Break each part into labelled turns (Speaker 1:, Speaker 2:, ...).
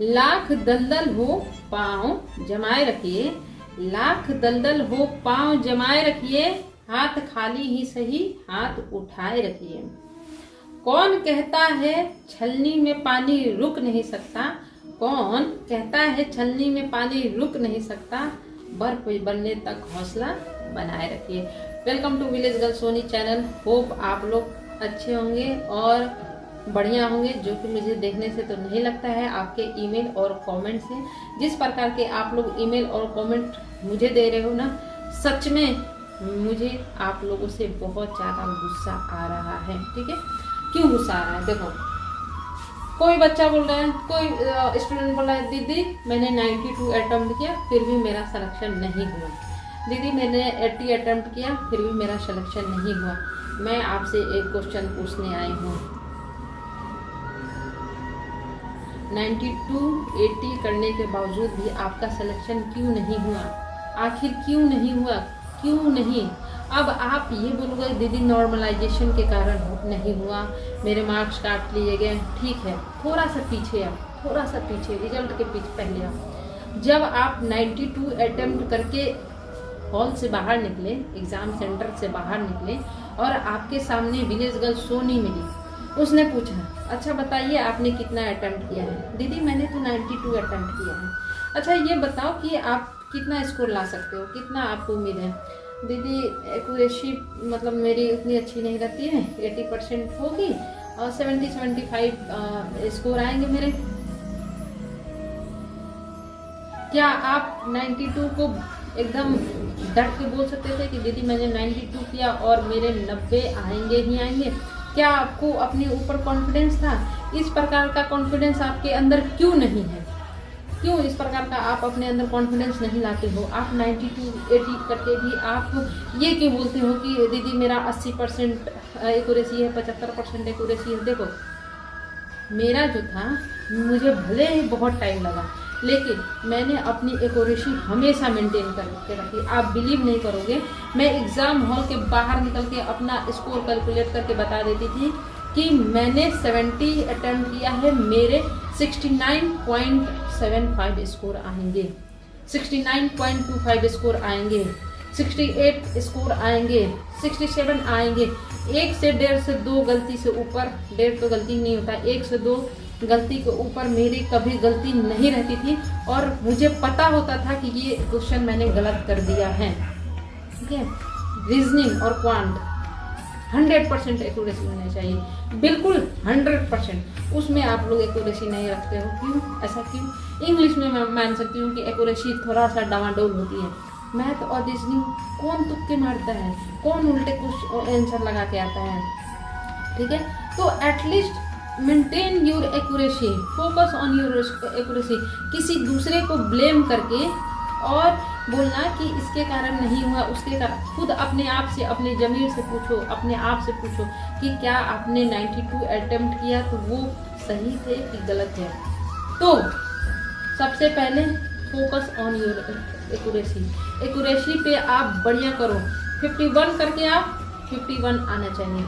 Speaker 1: लाख दलदल हो पाँव जमाए रखिए, लाख दलदल हो पाँव जमाए रखिए, हाथ खाली ही सही हाथ उठाए रखिए। कौन कहता है छलनी में पानी रुक नहीं सकता, कौन कहता है छलनी में पानी रुक नहीं सकता, बर्फ बनने तक हौसला बनाए रखिए। Welcome to village girl Soni channel. Hope आप लोग अच्छे होंगे और बढ़िया होंगे, जो कि मुझे देखने से तो नहीं लगता है। आपके ईमेल और कमेंट से, जिस प्रकार के आप लोग ईमेल और कमेंट मुझे दे रहे हो ना, सच में मुझे आप लोगों से बहुत ज़्यादा गुस्सा आ रहा है। ठीक है, क्यों गुस्सा आ रहा है? देखो, कोई बच्चा बोल रहा है, कोई स्टूडेंट बोल रहा है, दीदी मैंने 92 अटेम्प्ट किया फिर भी मेरा सिलेक्शन नहीं हुआ, दीदी मैंने 80 अटेम्प्ट किया फिर भी मेरा सिलेक्शन नहीं हुआ। मैं आपसे एक क्वेश्चन पूछने आई हूँ, 92 80 करने के बावजूद भी आपका सिलेक्शन क्यों नहीं हुआ? आखिर क्यों नहीं हुआ? क्यों नहीं? अब आप ये बोलोगे दीदी नॉर्मलाइजेशन के कारण नहीं हुआ, मेरे मार्क्स काट लिए गए। ठीक है, थोड़ा सा पीछे आप, थोड़ा सा पीछे, रिजल्ट के पीछे पहले आप, जब आप 92 अटेम्प्ट करके हॉल से बाहर निकले, एग्जाम सेंटर से बाहर निकले और आपके सामने विलेज गर्ल सोनी मिली, उसने पूछा अच्छा बताइए आपने कितना अटेम्प्ट किया है? दीदी मैंने तो 92 अटेम्प्ट किया है। अच्छा ये बताओ कि आप कितना स्कोर ला सकते हो, कितना आपको उम्मीद है? दीदी एक्यूरेसी मतलब मेरी उतनी अच्छी नहीं रहती है, 80% होगी और 70-75 स्कोर आएंगे मेरे। क्या आप 92 को एकदम डट के बोल सकते थे कि दीदी मैंने 92 किया और मेरे 90 आएंगे ही आएंगे? क्या आपको अपने ऊपर कॉन्फिडेंस था? इस प्रकार का कॉन्फिडेंस आपके अंदर क्यों नहीं है? क्यों इस प्रकार का आप अपने अंदर कॉन्फिडेंस नहीं लाते हो? आप 92-80 करके भी आप ये क्यों बोलते हो कि दीदी मेरा 80% एक्यूरेसी है, 75% एक्यूरेसी है? देखो, मेरा जो था, मुझे भले ही बहुत टाइम लगा लेकिन मैंने अपनी एक्यूरेसी हमेशा मेंटेन करके रखी। आप बिलीव नहीं करोगे, मैं एग्ज़ाम हॉल के बाहर निकल के अपना स्कोर कैलकुलेट करके बता देती थी कि मैंने 70 अटेम्प्ट किया है, मेरे 69.75 स्कोर आएंगे, 69.25 स्कोर आएंगे, 68 स्कोर आएंगे, 67 आएंगे। 1 से 1.5 से 2 गलती से ऊपर, 1.5 तो गलती नहीं होता, 1 से 2 गलती के ऊपर मेरी कभी गलती नहीं रहती थी और मुझे पता होता था कि ये क्वेश्चन मैंने गलत कर दिया है। ठीक है, रीजनिंग और क्वांट 100% एक्यूरेसी होनी चाहिए, बिल्कुल 100%। उसमें आप लोग एक्यूरेसी नहीं रखते हो, क्यों? ऐसा क्यों? इंग्लिश में मैं मान सकती हूँ कि एक्यूरेसी थोड़ा सा डावाडोल होती है। मैथ और रीजनिंग कौन तुक्के मारता है, कौन उल्टे कुछ आंसर लगा के आता है? ठीक है, तो at least maintain your accuracy, focus on your accuracy. किसी दूसरे को ब्लेम करके और बोलना कि इसके कारण नहीं हुआ, उसके कारण, खुद अपने आप से, अपने ज़मीर से पूछो, अपने आप से पूछो कि क्या आपने 92 अटेम्प्ट किया तो वो सही थे कि गलत है? तो सबसे पहले focus on your accuracy. Accuracy पे आप बढ़िया करो। 51 करके आप 51 आना चाहिए,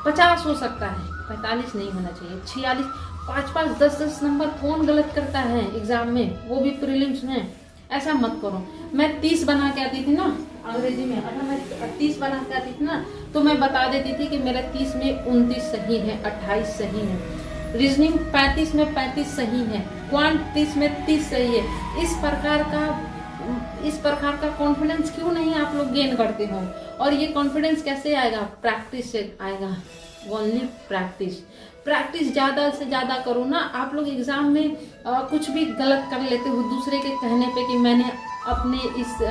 Speaker 1: 50 हो सकता है, 45 नहीं होना चाहिए, 46, 5-5, 10-10 नंबर कौन गलत करता है एग्जाम में, वो भी प्रीलिम्स में? ऐसा मत करो। मैं 30 बना के आती थी ना अंग्रेजी में, अगर मैं 30 बना के आती थी ना तो मैं बता देती थी कि मेरा 30 में 29 सही है, 28 सही है, रीजनिंग 35 में 35 सही है, क्वांट 30 में 30 सही है। इस प्रकार का कॉन्फिडेंस क्यों नहीं आप लोग गेन करते हो? और ये कॉन्फिडेंस कैसे आएगा? प्रैक्टिस से आएगा, ओनली प्रैक्टिस। प्रैक्टिस ज़्यादा से ज़्यादा करो ना। आप लोग एग्ज़ाम में कुछ भी गलत कर लेते हो दूसरे के कहने पे कि मैंने अपने इस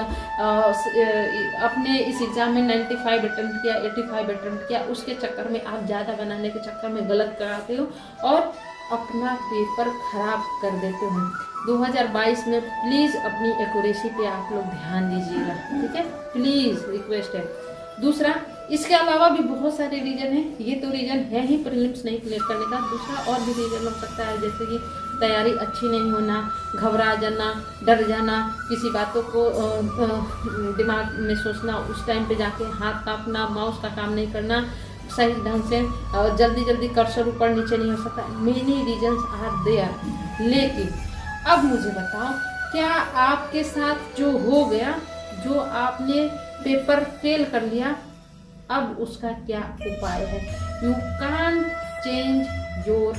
Speaker 1: एग्ज़ाम में 95 अटेम्प्ट किया, 85 अटेम्प्ट किया, उसके चक्कर में आप ज़्यादा बनाने के चक्कर में गलत कराते हो और अपना पेपर खराब कर देते हो। 2022 में प्लीज़ अपनी एक्यूरेसी पे आप लोग ध्यान दीजिएगा, ठीक है? प्लीज़ रिक्वेस्ट है। दूसरा, इसके अलावा भी बहुत सारे रीजन हैं, ये तो रीजन है ही प्रीलिम्स नहीं क्लियर करने का। दूसरा और भी रीजन हो सकता है, जैसे कि तैयारी अच्छी नहीं होना, घबरा जाना, डर जाना, किसी बातों को दिमाग में सोचना, उस टाइम पे जाके हाथ कांपना, माउस का काम नहीं करना सही ढंग से, जल्दी जल्दी कर्सर ऊपर नीचे नहीं हो सकता। मेनी रीजन्स आर देयर, लेकिन अब मुझे बताओ, क्या आपके साथ जो हो गया, जो आपने पेपर फेल कर लिया, अब उसका क्या उपाय है? You can't change your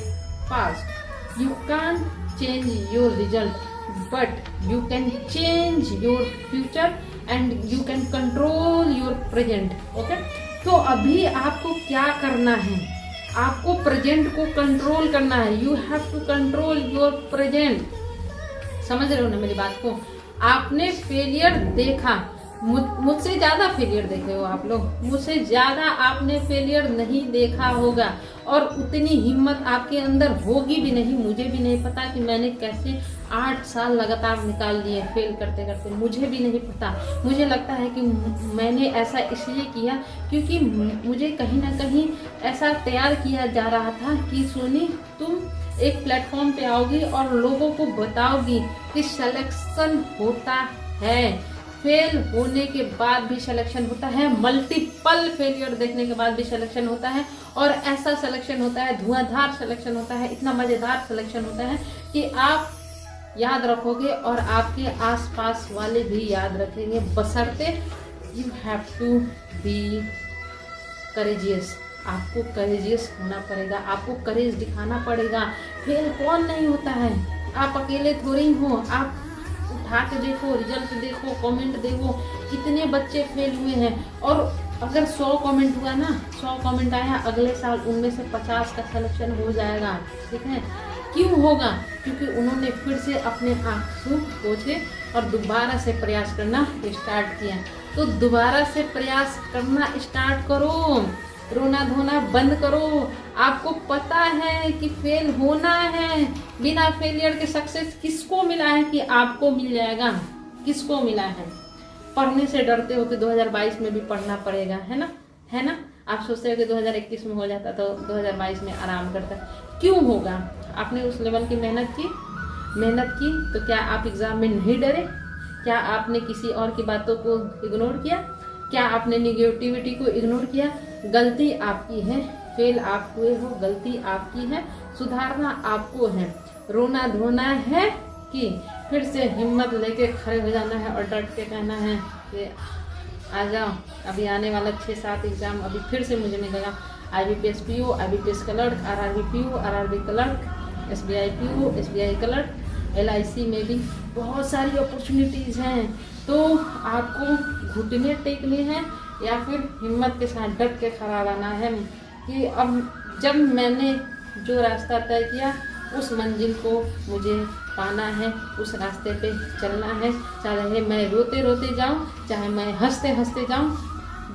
Speaker 1: past, you can't change your result, but you can change your future and you can control your present. Okay, तो अभी आपको क्या करना है? आपको प्रेजेंट को कंट्रोल करना है। You have to control your present. समझ रहे हो ना मेरी बात को? आपने फेलियर देखा, मुझसे ज्यादा फेलियर देखे हो आप लोग, मुझसे ज्यादा आपने फेलियर नहीं देखा होगा, और उतनी हिम्मत आपके अंदर होगी भी नहीं। मुझे भी नहीं पता कि मैंने कैसे 8 साल लगातार निकाल लिए फेल करते करते, मुझे भी नहीं पता। मुझे लगता है कि मैंने ऐसा इसलिए किया क्योंकि मुझे कहीं ना कहीं ऐसा तैयार किया जा रहा था कि सोनी, तुम एक प्लेटफॉर्म पे आओगी और लोगों को बताओगी कि सिलेक्शन होता है, फेल होने के बाद भी सिलेक्शन होता है, मल्टीपल फेलियर देखने के बाद भी सिलेक्शन होता है, और ऐसा सिलेक्शन होता है, धुआंधार सिलेक्शन होता है, इतना मजेदार सिलेक्शन होता है कि आप याद रखोगे और आपके आसपास वाले भी याद रखेंगे, बशर्ते you have to be courageous. आपको करेजियस होना पड़ेगा, आपको करेज दिखाना पड़ेगा। फेल कौन नहीं होता है? आप अकेले थोड़ी हो। आप उठा के देखो, रिजल्ट देखो, कमेंट देखो, कितने बच्चे फेल हुए हैं। और अगर 100 कमेंट हुआ ना, 100 कमेंट आया, अगले साल उनमें से 50 का सिलेक्शन हो जाएगा। ठीक है, क्यों होगा? क्योंकि उन्होंने फिर से अपने आंसू पोंछे और दोबारा से प्रयास करना स्टार्ट किया। तो दोबारा से प्रयास करना स्टार्ट करो, रोना धोना बंद करो। आपको पता है कि फेल होना है। बिना फेलियर के सक्सेस किसको मिला है कि आपको मिल जाएगा? किसको मिला है? पढ़ने से डरते हो कि 2022 में भी पढ़ना पड़ेगा, है ना? है ना? आप सोचते हो कि 2021 में हो जाता तो 2022 में आराम करता। क्यों होगा? आपने उस लेवल की मेहनत की तो क्या आप एग्जाम में नहीं डरे? क्या आपने किसी और की बातों को इग्नोर किया? क्या आपने निगेटिविटी को इग्नोर किया? गलती आपकी है, फेल आप हुए हो, गलती आपकी है, सुधारना आपको है। रोना धोना है कि फिर से हिम्मत लेके खड़े हो जाना है और डट के कहना है कि आ जाओ, अभी आने वाला 6-7 एग्जाम अभी फिर से मुझे मिलेगा। IBPS PO, IBPS clerk, RRB PO, RRB clerk, SBI PO, SBI clerk, LIC में भी बहुत सारी अपॉर्चुनिटीज़ हैं। तो आपको घुटने टेकने हैं या फिर हिम्मत के साथ डट के खड़ा रहना है कि अब जब मैंने जो रास्ता तय किया उस मंजिल को मुझे पाना है, उस रास्ते पे चलना है। चाहे मैं रोते रोते जाऊं, चाहे मैं हंसते हंसते जाऊं,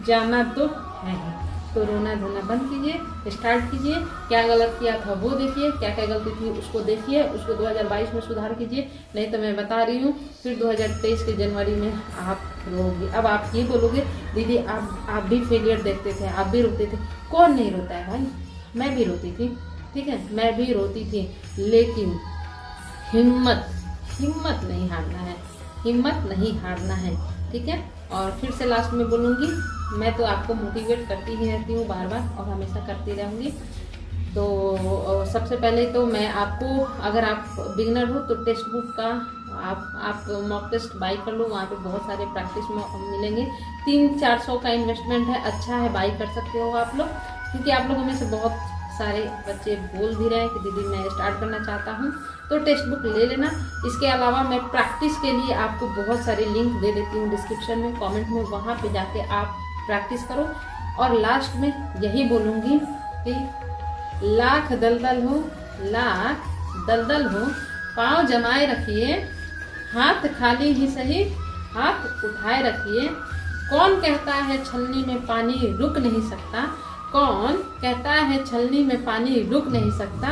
Speaker 1: जाना तो है ही। तो रोना धोना बंद कीजिए, स्टार्ट कीजिए। क्या गलत किया था वो देखिए, क्या क्या गलती थी उसको देखिए, उसको 2022 में सुधार कीजिए। नहीं तो मैं बता रही हूँ फिर 2023 के जनवरी में आप रोगे। अब आप ये बोलोगे दीदी आप भी फेलियर देखते थे, आप भी रोते थे। कौन नहीं रोता है भाई? मैं भी रोती थी, ठीक है, मैं भी रोती थी, लेकिन हिम्मत नहीं हारना है, हिम्मत नहीं हारना है, ठीक है। और फिर से लास्ट में बोलूँगी, मैं तो आपको मोटिवेट करती ही रहती हूँ बार बार और हमेशा करती रहूँगी। तो सबसे पहले तो मैं आपको, अगर आप बिगिनर हो तो टेक्स्ट बुक का आप मॉक टेस्ट बाई कर लो, वहाँ पे बहुत सारे प्रैक्टिस मिलेंगे। 300-400 का इन्वेस्टमेंट है, अच्छा है, बाई कर सकते हो आप लोग। क्योंकि आप लोगों में से बहुत सारे बच्चे बोल भी रहे हैं कि दीदी मैं स्टार्ट करना चाहता हूँ, तो टेक्स्ट बुक ले लेना। इसके अलावा मैं प्रैक्टिस के लिए आपको बहुत सारे लिंक दे देती हूँ डिस्क्रिप्शन में, कमेंट में, वहाँ पे जाके आप प्रैक्टिस करो। और लास्ट में यही बोलूँगी कि लाख दलदल हो, पाँव जमाए रखिए, हाथ खाली ही सही, हाथ उठाए रखिए। कौन कहता है छलनी में पानी रुक नहीं सकता? कौन कहता है छलनी में पानी रुक नहीं सकता?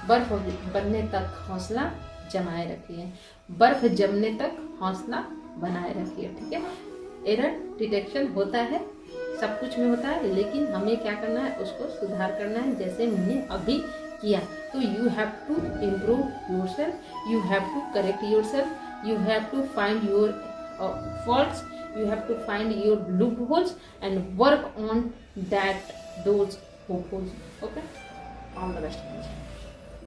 Speaker 1: बर्फ बनने तक हौसला जमाए रखिए, बर्फ जमने तक हौसला बनाए रखिए, ठीक है। एरर डिटेक्शन होता है, सब कुछ में होता है, लेकिन हमें क्या करना है, उसको सुधार करना है, जैसे मैंने अभी किया। तो you have to improve yourself, you have to correct yourself, you have to find your faults, you have to find your loopholes and work on those loopholes. Okay, all the best.